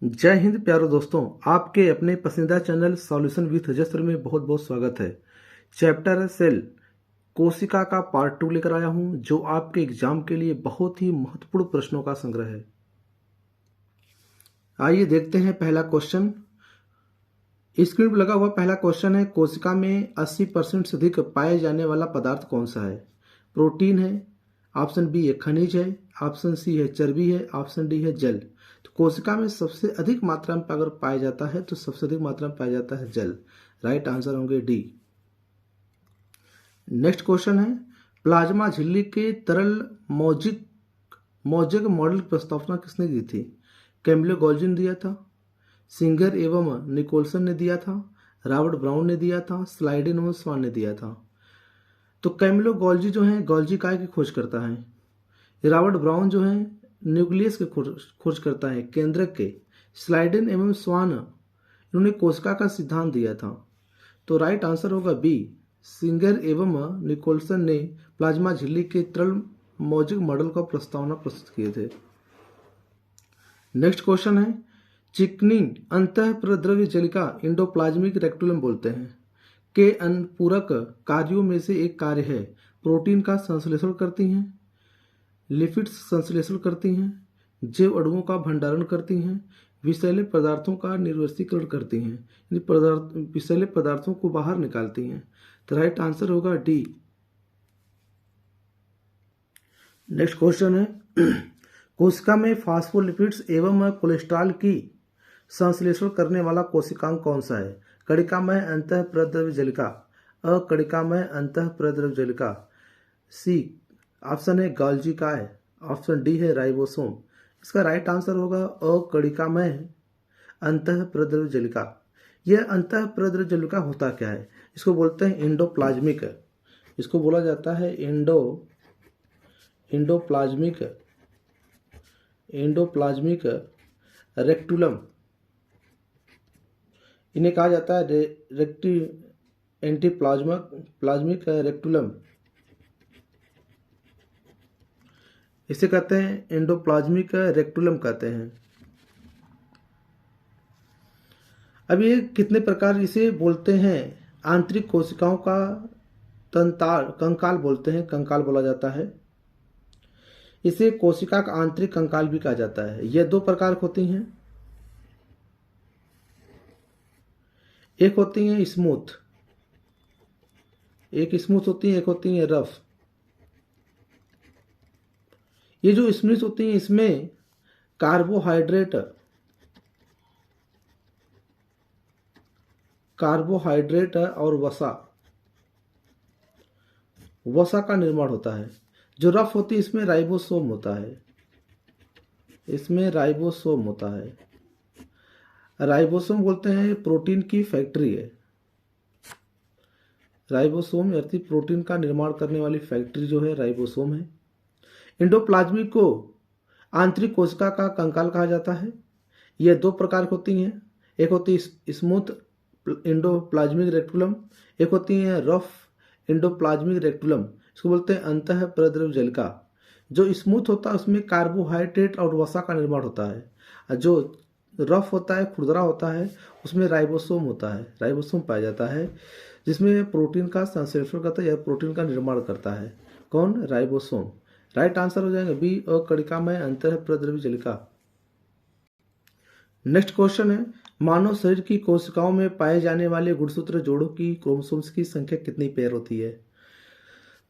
जय हिंद प्यारे दोस्तों, आपके अपने पसंदीदा चैनल सॉल्यूशन विथ जस्त्र में बहुत बहुत स्वागत है। चैप्टर सेल कोशिका का पार्ट 2 लेकर आया हूं, जो आपके एग्जाम के लिए बहुत ही महत्वपूर्ण प्रश्नों का संग्रह है। आइए देखते हैं पहला क्वेश्चन। स्क्रीन पर लगा हुआ पहला क्वेश्चन है, कोशिका में 80% से अधिक पाए जाने वाला पदार्थ कौन सा है? प्रोटीन है, ऑप्शन बी है खनिज है, ऑप्शन सी है चर्बी है, ऑप्शन डी है जल। तो कोशिका में सबसे अधिक मात्रा में अगर पाया जाता है तो सबसे अधिक मात्रा में पाया जाता है जल। राइट आंसर होंगे डी। नेक्स्ट क्वेश्चन है, प्लाज्मा झिल्ली के तरल मौजक मॉडल की प्रस्तावना किसने दी थी? कैम्बले गोल्जी ने दिया था, सिंगर एवं निकोलसन ने दिया था, रॉबर्ट ब्राउन ने दिया था, स्लाइडेन एवं स्वान ने दिया था। तो कैमिलो गोल्जी जो है गोल्जी काय की खोज करता है। रॉबर्ट ब्राउन जो है न्यूक्लियस के खोज करता है, केंद्रक के। स्लाइडेन एवं स्वान इन्होंने कोशिका का सिद्धांत दिया था। तो राइट आंसर होगा बी, सिंगर एवं निकोलसन ने प्लाज्मा झिल्ली के तरल मौजक मॉडल का प्रस्तावना प्रस्तुत किए थे। नेक्स्ट क्वेश्चन है, चिकनी अंतःप्रद्रव्य जलिका इंडोप्लाज्मिक रेक्टुलम बोलते हैं के अनुपूरक कार्यों में से एक कार्य है। प्रोटीन का संश्लेषण करती हैं, लिपिड्स संश्लेषण करती हैं, जैव अणुओं का भंडारण करती हैं, विषैले पदार्थों का निर्वसीकरण करती हैं, विषैले पदार्थों को बाहर निकालती हैं। तो राइट आंसर होगा डी। नेक्स्ट क्वेश्चन है, कोशिका में फास्फोलिपिड्स एवं कोलेस्ट्रॉल की संश्लेषण करने वाला कोशिकांग कौन सा है? कणिकामय अंतःप्रद्रव्य जलिका, अकणिकामय अंतःप्रद्रव्य जलिका, सी ऑप्शन है गोल्जी काय, ऑप्शन डी है राइबोसोम। इसका राइट आंसर होगा अकणिकामय अंतःप्रद्रव्य जलिका। यह अंतःप्रद्रव्य जलिका होता क्या है? इसको बोलते हैं इंडोप्लाज्मिक, इसको बोला जाता है इंडोप्लाज्मिक रेक्टुलम। इन्हें कहा जाता है प्लाज्मिक रेक्टुलम। इसे कहते हैं एंडोप्लाज्मिक रेक्टुलम कहते हैं। अब ये कितने प्रकार इसे बोलते हैं? आंतरिक कोशिकाओं का कंकाल बोलते हैं, कंकाल बोला जाता है। इसे कोशिका का आंतरिक कंकाल भी कहा जाता है। यह दो प्रकार की होती हैं, एक होती है स्मूथ, एक स्मूथ होती है, एक होती है रफ। ये जो स्मूथ होती है इसमें कार्बोहाइड्रेट और वसा का निर्माण होता है। जो रफ होती है इसमें राइबोसोम होता है, राइबोसोम बोलते हैं प्रोटीन की फैक्ट्री है। राइबोसोम यानी प्रोटीन का निर्माण करने वाली फैक्ट्री जो है राइबोसोम है। इंडोप्लाज्मिक को आंतरिक कोशिका का कंकाल कहा जाता है। यह दो प्रकार की होती हैं, एक होती है स्मूथ इंडोप्लाज्मिक रेक्टुलम, एक होती है रफ इंडोप्लाज्मिक रेक्टुलम। इसको बोलते हैं अंतःप्रद्रव्य जलिका। जो स्मूथ होता है उसमें कार्बोहाइड्रेट और वसा का निर्माण होता है। जो रफ होता है, खुरदरा होता है, उसमें राइबोसोम होता है, राइबोसोम पाया जाता है, जिसमें प्रोटीन का संश्लेषण करता है या प्रोटीन का निर्माण करता है। कौन? राइबोसोम। राइट आंसर हो जाएगा बी, अकणिकामय अंतःप्रद्रव्य जलिका। नेक्स्ट क्वेश्चन है, मानव शरीर की कोशिकाओं में पाए जाने वाले गुणसूत्र जोड़ों की क्रोमोसोम्स की संख्या कितनी पेयर होती है?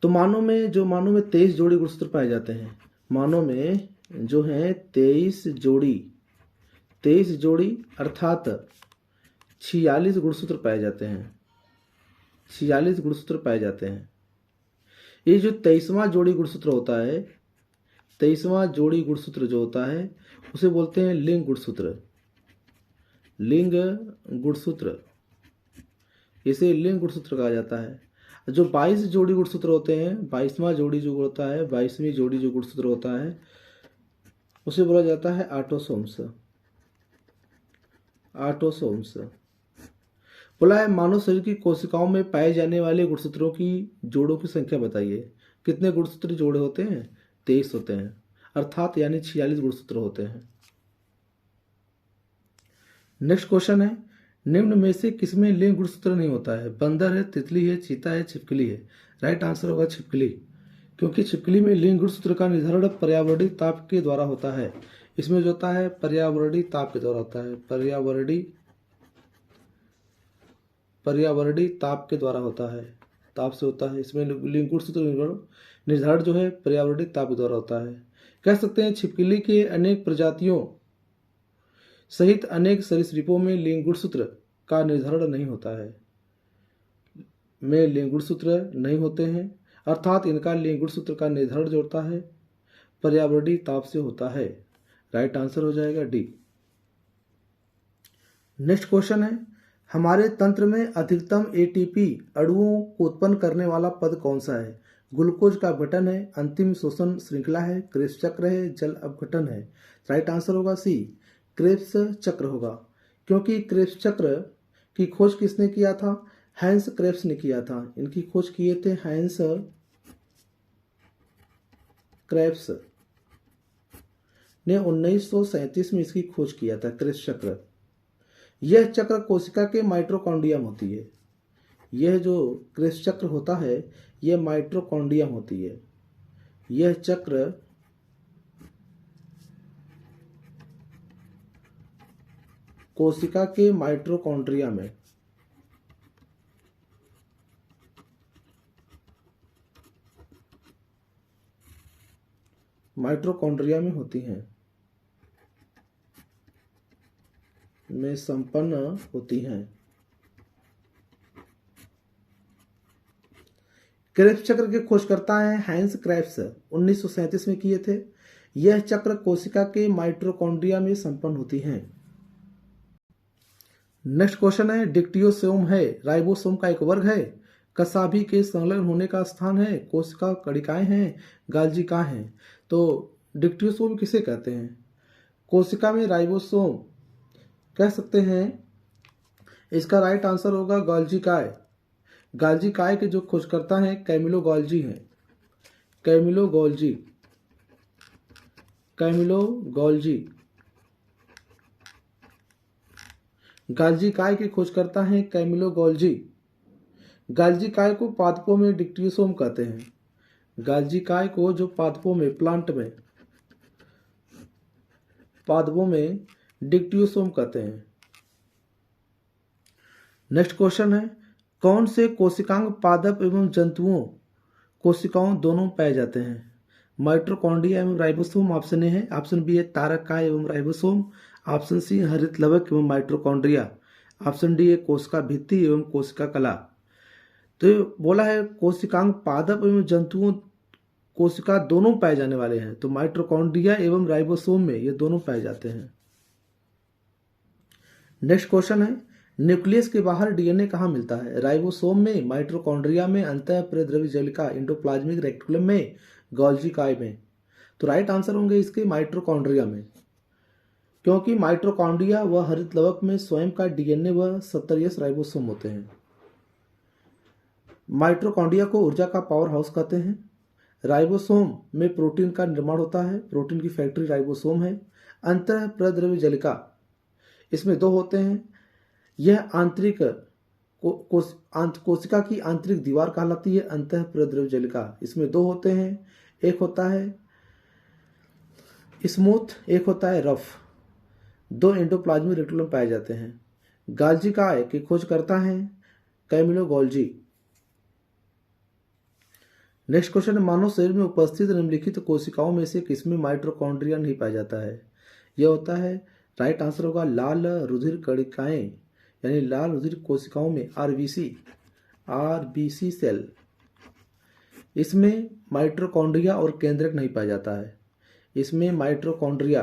तो मानव में 23 जोड़ी गुणसूत्र पाए जाते हैं। मानव में जो है 23 जोड़ी अर्थात 46 गुणसूत्र पाए जाते हैं। 46 गुणसूत्र पाए जाते हैं। ये जो 23वां जोड़ी गुणसूत्र होता है, 23वां जोड़ी गुणसूत्र जो होता है उसे बोलते हैं लिंग गुणसूत्र। इसे लिंग गुणसूत्र कहा जाता है। जो 22 जोड़ी गुणसूत्र होते हैं, 22वां जोड़ी जो होता है, 22वीं जोड़ी जो गुणसूत्र होता है उसे बोला जाता है ऑटोसोम्स। बोला है मानव शरीर की कोशिकाओं में पाए जाने वाले गुणसूत्रों की जोड़ों की संख्या बताइए। कितने गुणसूत्र जोड़े होते हैं? 23 होते हैं, अर्थात यानी 46 गुणसूत्र होते हैं। नेक्स्ट क्वेश्चन है, निम्न में से किसमें लिंग गुणसूत्र नहीं होता है? बंदर है, तितली है, चीता है, छिपकली है। राइट आंसर होगा छिपकली, क्योंकि छिपकली में लिंग गुणसूत्र का निर्धारण पर्यावरणीय ताप के द्वारा होता है। इसमें जो होता है पर्यावरणीय ताप के द्वारा होता है, पर्यावरणीय ताप के द्वारा होता है, ताप से होता है। इसमें लिंग गुणसूत्र निर्धारण जो है पर्यावरणीय ताप के द्वारा होता है। कह सकते हैं छिपकली के अनेक प्रजातियों सहित अनेक सरीसृपों में लिंग गुणसूत्र का निर्धारण नहीं होता है, में लिंग गुणसूत्र नहीं होते हैं, अर्थात इनका लिंग गुणसूत्र का निर्धारण जो होता है पर्यावरणीय ताप से होता है। राइट आंसर हो जाएगा डी। नेक्स्ट क्वेश्चन है, हमारे तंत्र में अधिकतम एटीपी अणुओं को उत्पन्न करने वाला पद कौन सा है? ग्लूकोज का अपघटन है, अंतिम श्वसन श्रृंखला है, क्रेब्स चक्र है, जल अपघटन है। राइट आंसर होगा सी, क्रेब्स चक्र होगा, क्योंकि क्रेब्स चक्र की खोज किसने किया था? हैंस क्रेब्स ने किया था। इनकी खोज किए थे हैंस क्रेब्स ने 1937 में इसकी खोज किया था, क्रेब्स चक्र। यह चक्र कोशिका के माइटोकॉन्ड्रिया में होती है। यह जो क्रेब्स चक्र होता है यह माइटोकॉन्ड्रिया में होती है। यह चक्र कोशिका के माइटोकॉन्ड्रिया में होती हैं, में संपन्न होती हैं। क्रेब्स चक्र के खोजकर्ता हैं हैंस क्रेब्स, 1937 में किए थे। यह चक्र कोशिका के माइटोकॉन्ड्रिया में संपन्न होती हैं। नेक्स्ट क्वेश्चन है, डिक्टियोसोम है, राइबोसोम का एक वर्ग है, कसाभी के संलग्न होने का स्थान है, कोशिका कणिकाएं हैं, गाल्जिकाएं हैं। तो डिक्टियोसोम किसे कहते हैं? कोशिका में राइबोसोम कह सकते हैं। इसका राइट आंसर होगा गाल्जिकाए। गाल्जिकाए के जो खोजकर्ता हैं कैमिलो गॉल्जी हैं, कैमिलो गॉल्जी गाल्जिकाए के खोजकर्ता हैं कैमिलो गॉल्जी। गाल्जिकाए को पादपों में डिक्टियोसोम कहते हैं। गाल्जिकाए को जो पादपों में पादपों में डिक्टियोसोम कहते हैं। नेक्स्ट क्वेश्चन है, कौन से कोशिकांग पादप एवं जंतुओं कोशिकाओं दोनों पाए जाते हैं? माइटोकॉन्ड्रिया एवं राइबोसोम ऑप्शन ए है, ऑप्शन बी है तारकाय एवं राइबोसोम, ऑप्शन सी हरित लवक एवं माइटोकॉन्ड्रिया, ऑप्शन डी है कोशिका भित्ति एवं कोशिका कला। तो बोला है कोशिकांग पादप एवं जंतुओं कोशिका दोनों पाए जाने वाले हैं, तो माइटोकॉन्ड्रिया एवं राइबोसोम में ये दोनों पाए जाते हैं। नेक्स्ट क्वेश्चन है, न्यूक्लियस के बाहर डीएनए कहाँ मिलता है? राइबोसोम में, माइटोकॉन्ड्रिया में, अंतःप्रेद्रव्य जलिका एंडोप्लाज्मिक रेटिकुलम में, गोल्जी में। तो राइट आंसर होंगे इसके माइटोकॉन्ड्रिया में, क्योंकि माइटोकॉन्ड्रिया व हरित लवक में स्वयं का डीएनए व 70 राइबोसोम होते हैं। माइटोकॉन्ड्रिया को ऊर्जा का पावर हाउस कहते हैं। राइबोसोम में प्रोटीन का निर्माण होता है, प्रोटीन की फैक्ट्री राइबोसोम है। अंतःप्रेद्रव्य जलिका इसमें दो होते हैं। यह आंतरिक कोशिका की आंतरिक दीवार कहलाती है अंतःप्रेद्रव्य जलिका। इसमें दो होते हैं, एक होता है स्मूथ, एक होता है रफ। दो एंडोप्लाज्मिक रेटिकुलम पाए जाते हैं। गाल्जिकाए के खोज करता है कैमिलो गॉल्जी। नेक्स्ट क्वेश्चन है, मानव शरीर में उपस्थित निम्नलिखित कोशिकाओं में से किसमें माइटोकॉन्ड्रिया नहीं पाया जाता है? यह होता है, राइट आंसर होगा लाल रुधिर कणिकाएं, यानी लाल रुधिर कोशिकाओं में आरबीसी सेल। इसमें माइटोकॉन्ड्रिया और केंद्रक नहीं पाया जाता है। इसमें माइटोकॉन्ड्रिया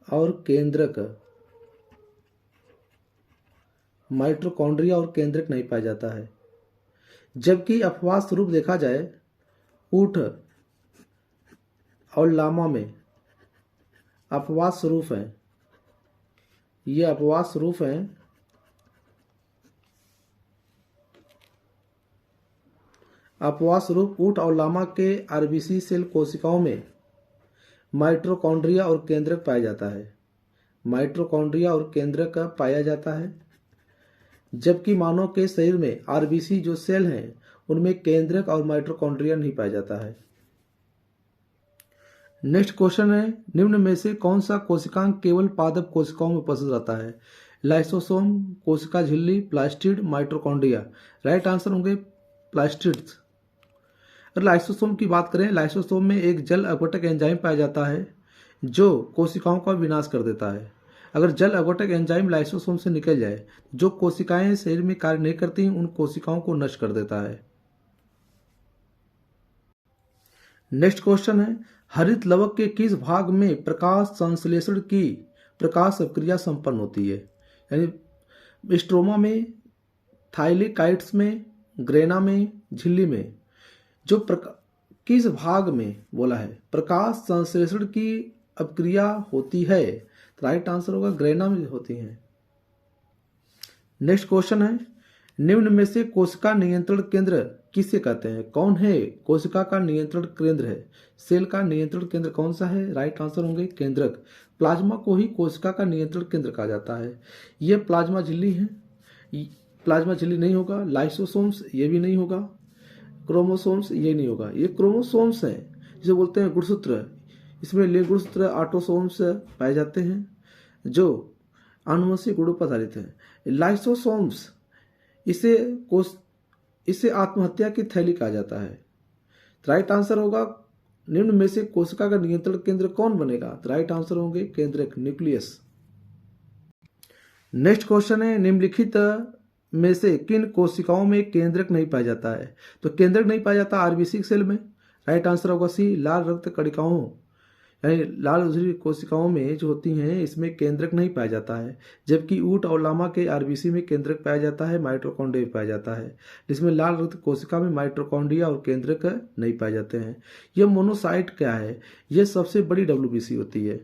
और केंद्रक नहीं पाया जाता है। जबकि अपवाद स्वरूप देखा जाए ऊंट और लामा में अपवाद स्वरूप है, ये अपवाद स्वरूप है। अपवाद स्वरूप ऊंट और लामा के आरबीसी सेल कोशिकाओं में माइटोकॉन्ड्रिया और केंद्रक पाया जाता है। माइटोकॉन्ड्रिया और केंद्रक पाया जाता है, जबकि मानव के शरीर में आरबीसी जो सेल हैं उनमें केंद्रक और माइटोकॉन्ड्रिया नहीं पाया जाता है। नेक्स्ट क्वेश्चन है, निम्न में से कौन सा कोशिकांग केवल पादप कोशिकाओं में उपस्थित रहता है? लाइसोसोम, कोशिका झिल्ली, प्लास्टिड, माइटोकॉन्ड्रिया। राइट आंसर होंगे प्लास्टिड्स। अगर लाइसोसोम की बात करें, लाइसोसोम में एक जल अपघटक एंजाइम पाया जाता है जो कोशिकाओं का विनाश कर देता है। अगर जल अपघटक एंजाइम लाइसोसोम से निकल जाए, जो कोशिकाएं शरीर में कार्य नहीं करती उन कोशिकाओं को नष्ट कर देता है। नेक्स्ट क्वेश्चन है, हरित लवक के किस भाग में प्रकाश संश्लेषण की प्रकाश क्रिया संपन्न होती है? यानी स्ट्रोमा में, थाइलेकाइट्स में, ग्रेना में, झिल्ली में। जो किस भाग में बोला है प्रकाश संश्लेषण की अपक्रिया होती है? राइट आंसर होगा ग्रेना में होती है। नेक्स्ट क्वेश्चन है, निम्न में से कोशिका नियंत्रण केंद्र किसे कहते हैं? कौन है कोशिका का नियंत्रण केंद्र है? सेल का नियंत्रण केंद्र कौन सा है? राइट आंसर होंगे केंद्रक। प्लाज्मा को ही कोशिका का नियंत्रण केंद्र कहा जाता है। यह प्लाज्मा झिल्ली है, प्लाज्मा झिल्ली नहीं होगा। लाइसोसोम्स ये भी नहीं होगा। क्रोमोसोम्स ये नहीं होगा। ये क्रोमोसोम्स हैं जिसे बोलते हैं गुणसूत्र। इसमें गुणसूत्र ऑटोसोम्स पाए जाते हैं जो आनुवंशिक गुणों पर आधारित है। लाइसोसोम्स इसे आत्महत्या की थैली कहा जाता है। राइट आंसर होगा निम्न में से कोशिका का नियंत्रण केंद्र कौन बनेगा? राइट आंसर होंगे केंद्रक, न्यूक्लियस। नेक्स्ट क्वेश्चन है, निम्नलिखित में से किन कोशिकाओं में केंद्रक नहीं पाया जाता है? तो केंद्रक नहीं पाया जाता आरबीसी सेल में। राइट आंसर होगा सी, लाल रक्त कणिकाओं यानी लाल उजरी कोशिकाओं में जो होती हैं इसमें केंद्रक नहीं पाया जाता है, जबकि ऊंट और लामा के आरबीसी में केंद्रक पाया जाता है, माइटोकॉन्ड्रिया पाया जाता है। जिसमें लाल रक्त कोशिका में माइटोकॉन्ड्रिया और केंद्रक नहीं पाए जाते हैं। यह मोनोसाइट क्या है? यह सबसे बड़ी डब्ल्यूबीसी होती है।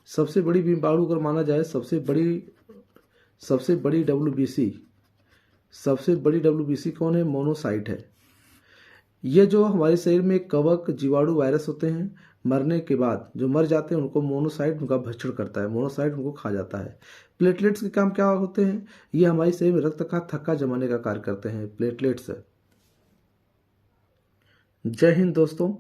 सबसे बड़ी बीमाणु अगर माना जाए, सबसे बड़ी डब्ल्यूबीसी कौन है? मोनोसाइट है। ये जो हमारे शरीर में कवक, जीवाणु, वायरस होते हैं, मरने के बाद जो मर जाते हैं उनको मोनोसाइट उनका भक्षण करता है, मोनोसाइट उनको खा जाता है। प्लेटलेट्स के काम क्या होते हैं? ये हमारे शरीर में रक्त का थक्का जमाने का कार्य करते हैं प्लेटलेट्स। जय हिंद दोस्तों।